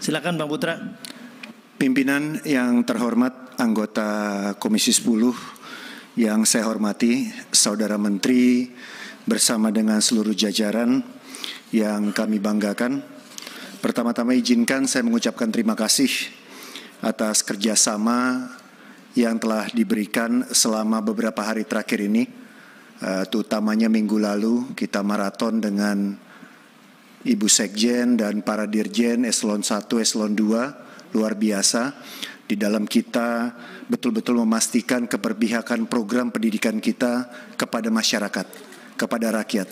Silakan Bang Putra. Pimpinan yang terhormat, anggota Komisi 10 yang saya hormati, Saudara Menteri bersama dengan seluruh jajaran yang kami banggakan. Pertama-tama izinkan saya mengucapkan terima kasih atas kerjasama yang telah diberikan selama beberapa hari terakhir ini. Terutamanya minggu lalu kita maraton dengan Ibu Sekjen dan para Dirjen Eselon 1, Eselon 2, luar biasa. Di dalam kita betul-betul memastikan keberpihakan program pendidikan kita kepada masyarakat, kepada rakyat.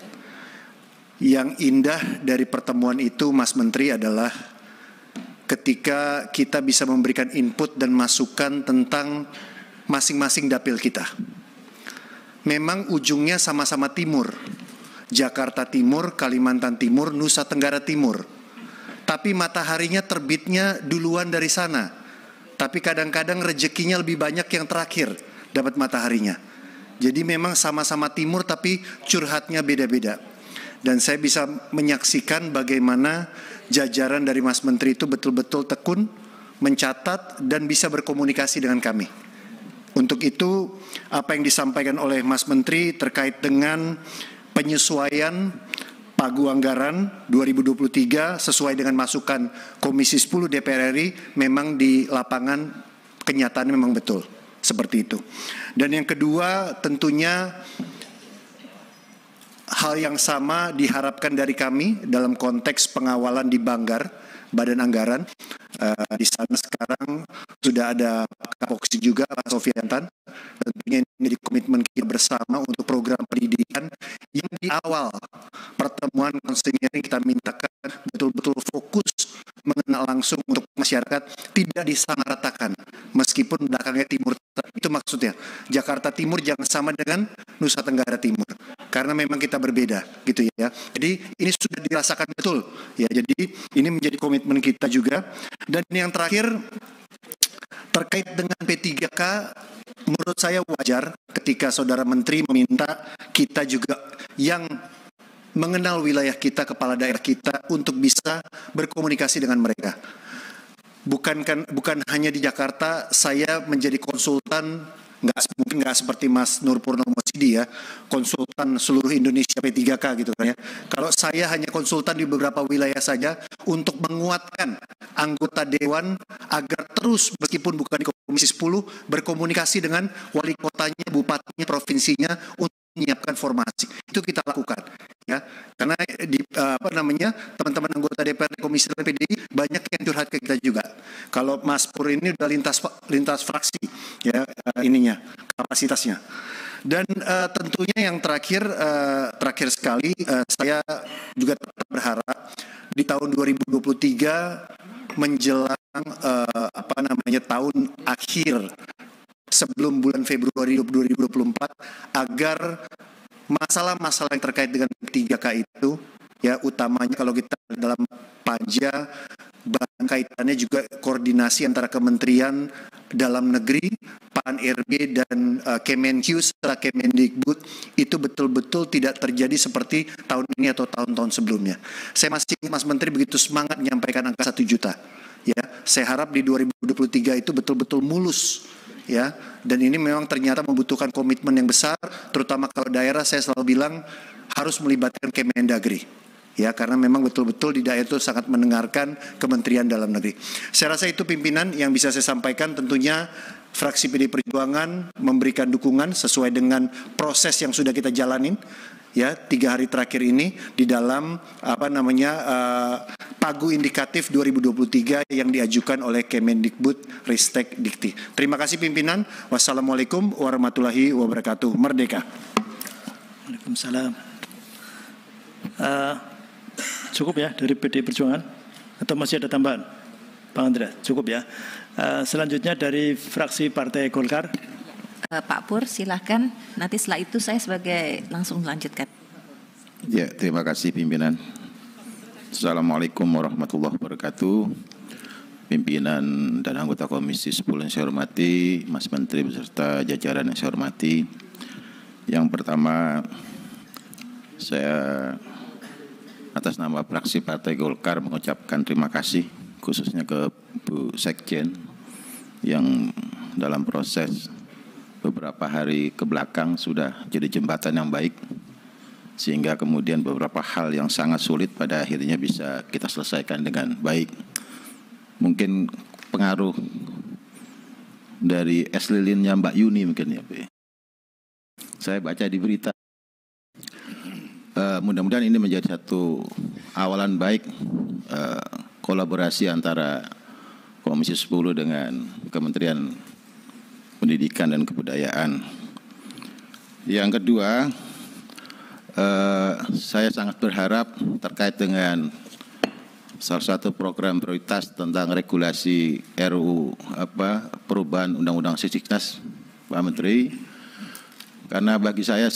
Yang indah dari pertemuan itu, Mas Menteri, adalah ketika kita bisa memberikan input dan masukan tentang masing-masing dapil kita. Memang ujungnya sama-sama timur, Jakarta Timur, Kalimantan Timur, Nusa Tenggara Timur. Tapi mataharinya terbitnya duluan dari sana. Tapi kadang-kadang rezekinya lebih banyak yang terakhir dapat mataharinya. Jadi memang sama-sama timur tapi curhatnya beda-beda. Dan saya bisa menyaksikan bagaimana jajaran dari Mas Menteri itu betul-betul tekun, mencatat dan bisa berkomunikasi dengan kami. Untuk itu, apa yang disampaikan oleh Mas Menteri terkait dengan penyesuaian pagu anggaran 2023 sesuai dengan masukan Komisi 10 DPR RI, memang di lapangan kenyataannya memang betul seperti itu. Dan yang kedua, tentunya hal yang sama diharapkan dari kami dalam konteks pengawalan di Banggar, Badan Anggaran. Di sana sekarang sudah ada Kapoksi juga, Pak Sofiantan. Tentunya ini menjadi komitmen kita bersama untuk program pendidikan yang di awal pertemuan konselor kita mintakan betul-betul fokus mengenal langsung untuk masyarakat, tidak disamaratakan meskipun belakangnya timur. Itu maksudnya Jakarta Timur jangan sama dengan Nusa Tenggara Timur, karena memang kita berbeda gitu ya. Jadi ini sudah dirasakan betul ya. Jadi ini menjadi komitmen kita juga. Dan yang terakhir terkait dengan P3K, menurut saya wajar ketika Saudara Menteri meminta kita juga yang mengenal wilayah kita, kepala daerah kita, untuk bisa berkomunikasi dengan mereka. Bukan hanya di Jakarta, saya menjadi konsultan, mungkin nggak seperti Mas Nur Purnomo Sidi ya, konsultan seluruh Indonesia P3K gitu kan ya. Kalau saya hanya konsultan di beberapa wilayah saja untuk menguatkan anggota dewan agar terus meskipun bukan di Komisi 10 berkomunikasi dengan wali kotanya, bupatinya, provinsinya untuk menyiapkan formasi. Itu kita lakukan ya. Karena di teman-teman anggota DPR Komisi PDI banyak yang curhat ke kita juga. Kalau Mas Pur ini udah lintas fraksi ya, kapasitasnya. Dan tentunya yang terakhir sekali, saya juga tetap berharap di tahun 2023 menjelang tahun akhir sebelum bulan Februari 2024 agar masalah-masalah yang terkait dengan 3K itu ya, utamanya kalau kita dalam panja, bahan kaitannya juga koordinasi antara Kementerian Dalam Negeri, PAN-RB dan Kemenkyu serta Kemendikbud itu betul-betul tidak terjadi seperti tahun ini atau tahun-tahun sebelumnya. Saya masih ingat Mas Menteri begitu semangat menyampaikan angka 1 juta. Ya, saya harap di 2023 itu betul-betul mulus. Ya, dan ini memang ternyata membutuhkan komitmen yang besar, terutama kalau daerah saya selalu bilang harus melibatkan Kemendagri. Ya, karena memang betul-betul di daerah itu sangat mendengarkan Kementerian Dalam Negeri. Saya rasa itu pimpinan yang bisa saya sampaikan. Tentunya fraksi PD Perjuangan memberikan dukungan sesuai dengan proses yang sudah kita jalanin ya 3 hari terakhir ini di dalam pagu indikatif 2023 yang diajukan oleh Kemendikbud Ristek Dikti. Terima kasih pimpinan. Wassalamualaikum warahmatullahi wabarakatuh. Merdeka. Waalaikumsalam. Cukup ya dari PD Perjuangan atau masih ada tambahan? Bang Andreas, cukup ya. Selanjutnya dari fraksi Partai Golkar. Pak Pur, silahkan. Nanti setelah itu saya langsung melanjutkan. Ya, terima kasih pimpinan. Assalamualaikum warahmatullahi wabarakatuh. Pimpinan dan anggota Komisi 10 yang saya hormati, Mas Menteri beserta jajaran yang saya hormati. Yang pertama, saya atas nama fraksi Partai Golkar mengucapkan terima kasih khususnya ke Bu Sekjen yang dalam proses beberapa hari ke belakang sudah jadi jembatan yang baik, sehingga kemudian beberapa hal yang sangat sulit pada akhirnya bisa kita selesaikan dengan baik. Mungkin pengaruh dari es lilinnya Mbak Yuni mungkin ya, Pak. Saya baca di berita. Mudah-mudahan ini menjadi satu awalan baik kolaborasi antara Komisi 10 dengan Kementerian Pendidikan dan Kebudayaan. Yang kedua, saya sangat berharap terkait dengan salah satu program prioritas tentang regulasi RUU perubahan Undang-Undang Sisdiknas, Pak Menteri. Karena bagi saya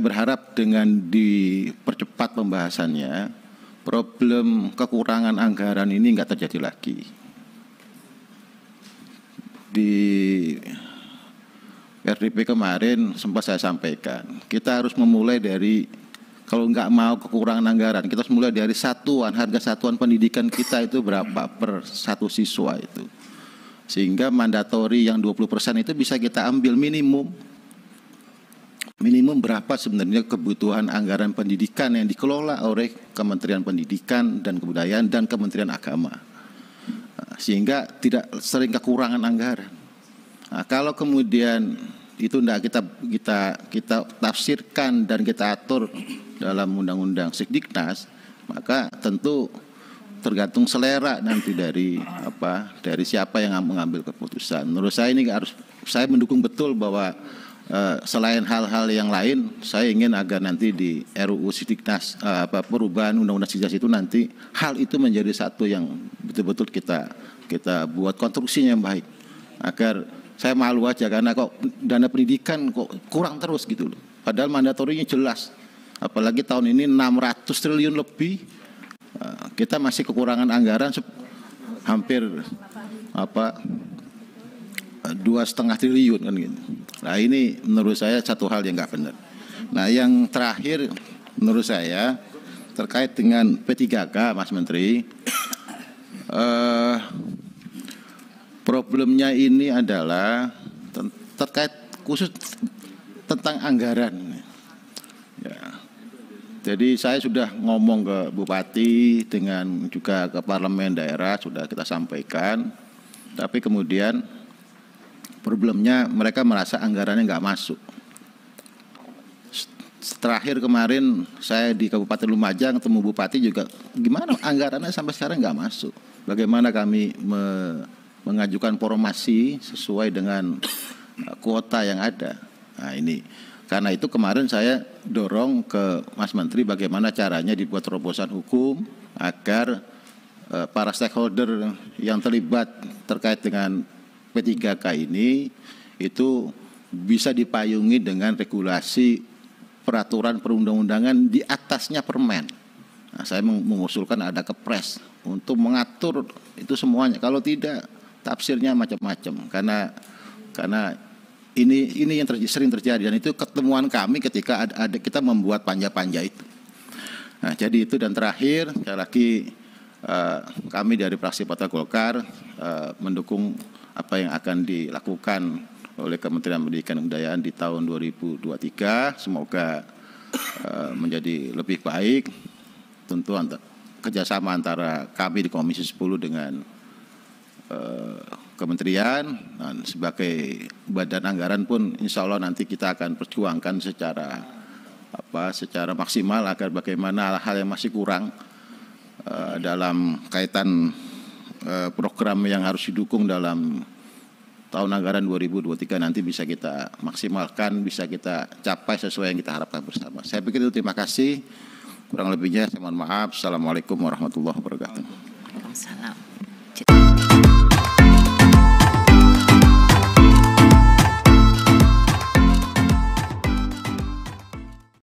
berharap dengan dipercepat pembahasannya, problem kekurangan anggaran ini nggak terjadi lagi. Di RDP kemarin sempat saya sampaikan, kita harus memulai dari, kalau nggak mau kekurangan anggaran, kita harus mulai dari harga satuan pendidikan kita itu berapa per satu siswa itu. Sehingga mandatori yang 20% itu bisa kita ambil minimum berapa sebenarnya kebutuhan anggaran pendidikan yang dikelola oleh Kementerian Pendidikan dan Kebudayaan dan Kementerian Agama, sehingga tidak sering kekurangan anggaran. Nah, kalau kemudian itu tidak kita tafsirkan dan kita atur dalam Undang-Undang Sisdiknas, maka tentu tergantung selera nanti dari siapa yang mengambil keputusan. Menurut saya ini saya mendukung betul bahwa selain hal-hal yang lain, saya ingin agar nanti di RUU Sisdiknas perubahan Undang-Undang Sisdiknas itu nanti hal itu menjadi satu yang betul-betul kita buat konstruksinya yang baik. Agar saya malu aja karena kok dana pendidikan kok kurang terus gitu loh. Padahal mandatorinya jelas. Apalagi tahun ini 600 triliun lebih, kita masih kekurangan anggaran hampir 2,5 triliun kan gitu. Nah ini menurut saya satu hal yang nggak benar. Nah yang terakhir menurut saya terkait dengan P3K, Mas Menteri, problemnya ini adalah terkait khusus tentang anggaran. Ya. Jadi saya sudah ngomong ke Bupati dengan juga ke Parlemen daerah, sudah kita sampaikan, tapi kemudian problemnya mereka merasa anggarannya nggak masuk. Terakhir kemarin saya di Kabupaten Lumajang ketemu Bupati juga, gimana anggarannya sampai sekarang nggak masuk. Bagaimana kami mengajukan formasi sesuai dengan kuota yang ada. Nah ini, karena itu kemarin saya dorong ke Mas Menteri bagaimana caranya dibuat terobosan hukum agar para stakeholder yang terlibat terkait dengan P3K ini itu bisa dipayungi dengan regulasi peraturan perundang-undangan di atasnya permen. Nah, saya mengusulkan ada kepres untuk mengatur itu semuanya. Kalau tidak, tafsirnya macam-macam. Karena ini yang sering terjadi, dan itu ketemuan kami ketika ada kita membuat panja-panja itu. Nah, jadi itu, dan terakhir sekali lagi kami dari fraksi Partai Golkar mendukung apa yang akan dilakukan oleh Kementerian Pendidikan dan Kebudayaan di tahun 2023. Semoga menjadi lebih baik. Tentu kerjasama antara kami di Komisi 10 dengan Kementerian, dan sebagai badan anggaran pun insya Allah nanti kita akan perjuangkan secara maksimal agar bagaimana hal yang masih kurang dalam kaitan program yang harus didukung dalam tahun anggaran 2023 nanti bisa kita maksimalkan, bisa kita capai sesuai yang kita harapkan bersama. Saya pikir itu, terima kasih. Kurang lebihnya saya mohon maaf. Assalamualaikum warahmatullahi wabarakatuh. Waalaikumsalam.